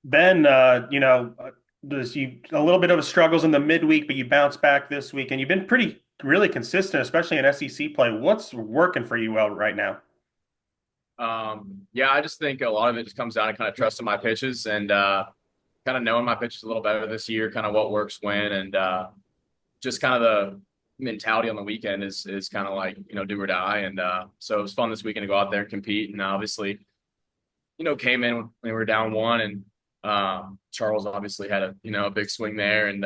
Ben, there's a little bit of a struggles in the midweek, but you bounced back this week, and you've been pretty really consistent, especially in SEC play. What's working for you well right now? Yeah, I just think a lot of it just comes down to kind of trusting my pitches and kind of knowing my pitches a little better this year, kind of what works when, and just kind of the mentality on the weekend is kind of like do or die. And so it was fun this weekend to go out there and compete. And obviously, came in when we were down one, and Charles obviously had a big swing there, and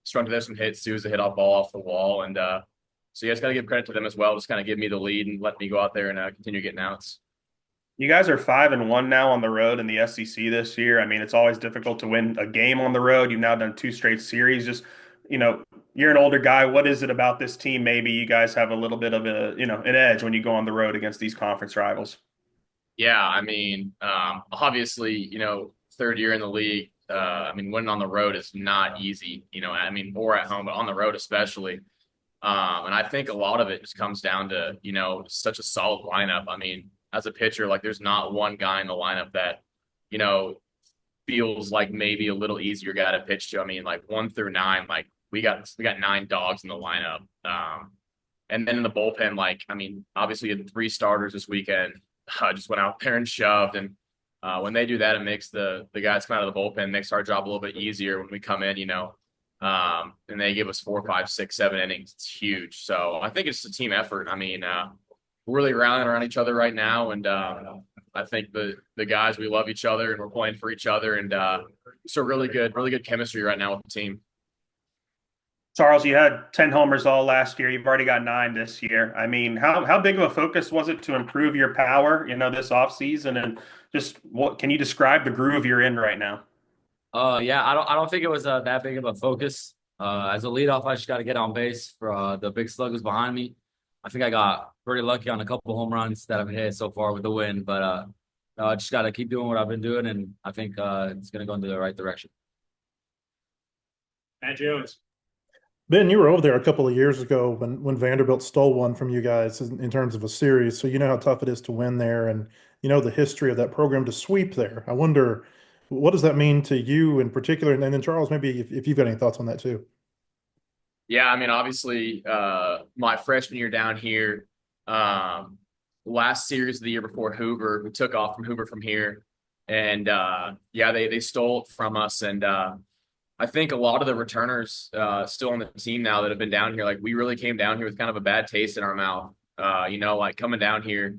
strung together some hits too, as a hit off ball off the wall, and so you guys got to give credit to them as well. Just kind of give me the lead and let me go out there and continue getting outs. You guys are 5-1 now on the road in the SEC this year. I mean, it's always difficult to win a game on the road. You've now done two straight series. Just, you know, you're an older guy. What is it about this team? Maybe you guys have a little bit of an edge when you go on the road against these conference rivals. Yeah, I mean, obviously, third year in the league. I mean, winning on the road is not easy. I mean, or at home, but on the road especially. And I think a lot of it just comes down to such a solid lineup. I mean, as a pitcher, like there's not one guy in the lineup that you know feels like maybe a little easier guy to pitch to. I mean, like 1 through 9, like we got 9 dogs in the lineup. And then in the bullpen, like I mean, obviously you had 3 starters this weekend. Just went out there and shoved. And when they do that, it makes the guys come out of the bullpen makes our job a little bit easier when we come in. And they give us 4, 5, 6, 7 innings. It's huge. So I think it's a team effort. I mean, we're really rallying around each other right now, and I think the guys we love each other and we're playing for each other, and so really good chemistry right now with the team. Charles, you had 10 homers all last year. You've already got 9 this year. I mean, how big of a focus was it to improve your power, this offseason? And just what can you describe the groove you're in right now? Yeah, I don't think it was that big of a focus. As a leadoff, I just got to get on base for the big sluggers behind me. I think I got pretty lucky on a couple home runs that I've hit so far with the win, but I just got to keep doing what I've been doing, and I think it's going to go into the right direction. Matt Jones. Ben, you were over there a couple of years ago when Vanderbilt stole one from you guys in terms of a series. So you know how tough it is to win there, and you know the history of that program to sweep there. I wonder, what does that mean to you in particular? And then Charles, maybe if you've got any thoughts on that too. Yeah, I mean, obviously, my freshman year down here, last series of the year before Hoover, we took off from Hoover from here, and yeah, they stole it from us, and I think a lot of the returners still on the team now that have been down here, like we really came down here with kind of a bad taste in our mouth. Like coming down here,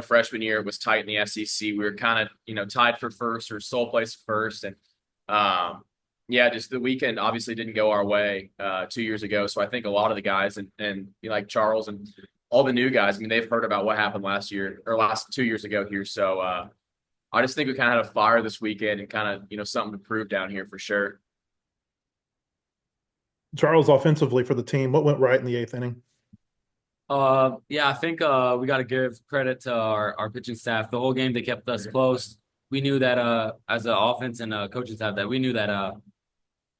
freshman year it was tight in the SEC. We were kind of, tied for first or sole place first. And yeah, just the weekend obviously didn't go our way 2 years ago. So I think a lot of the guys and like Charles and all the new guys, I mean, they've heard about what happened last year or last 2 years ago here. So I just think we kind of had a fire this weekend and kind of, something to prove down here for sure. Charles, offensively for the team, what went right in the eighth inning? Yeah, I think we got to give credit to our pitching staff. The whole game they kept us close. We knew that as an offense and coaching staff that we knew that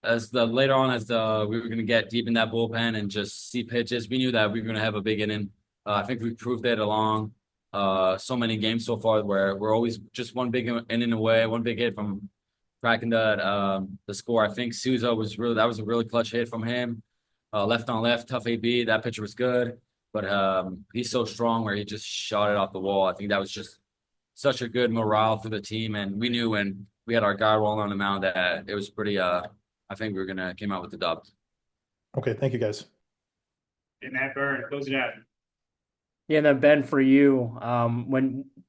as the later on as we were going to get deep in that bullpen and just see pitches, we knew that we were going to have a big inning. I think we proved it along so many games so far where we're always just one big inning away, one big hit from cracking the score. I think Souza that was a really clutch hit from him. Left on left, tough AB. That pitcher was good, but he's so strong where he just shot it off the wall. I think that was just such a good morale for the team, and we knew when we had our guy rolling on the mound that it was pretty. I think we were gonna came out with the dub. Okay, thank you guys. And Matt Byrne, close it out. Yeah, and then Ben, for you,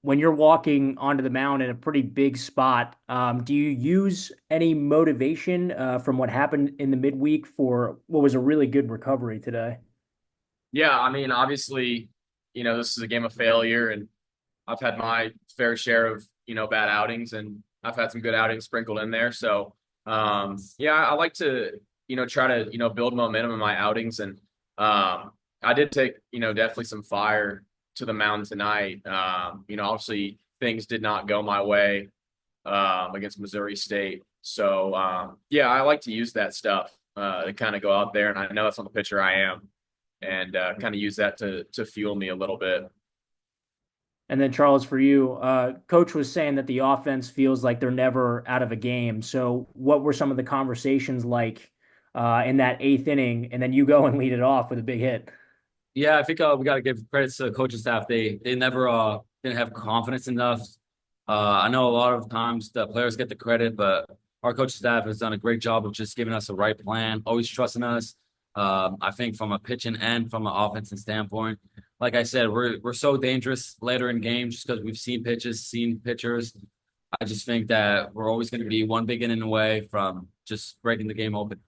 when you're walking onto the mound in a pretty big spot, do you use any motivation from what happened in the midweek for what was a really good recovery today? Yeah, I mean, obviously, this is a game of failure, and I've had my fair share of, bad outings, and I've had some good outings sprinkled in there. So, yeah, I like to, try to, build momentum in my outings. And I did take, definitely some fire to the mound tonight. Obviously things did not go my way against Missouri State. So, yeah, I like to use that stuff to kind of go out there. And I know that's not the pitcher I am, and kind of use that to fuel me a little bit. And then Charles, for you, Coach was saying that the offense feels like they're never out of a game. So, what were some of the conversations like in that eighth inning? And then you go and lead it off with a big hit. Yeah, I think we got to give credit to the coaching staff. They never didn't have confidence enough. I know a lot of times the players get the credit, but our coaching staff has done a great job of just giving us the right plan, always trusting us. I think from a pitching and from an offensive standpoint, like I said, we're so dangerous later in games just because we've seen pitches, seen pitchers. I just think that we're always going to be one big inning away from just breaking the game open.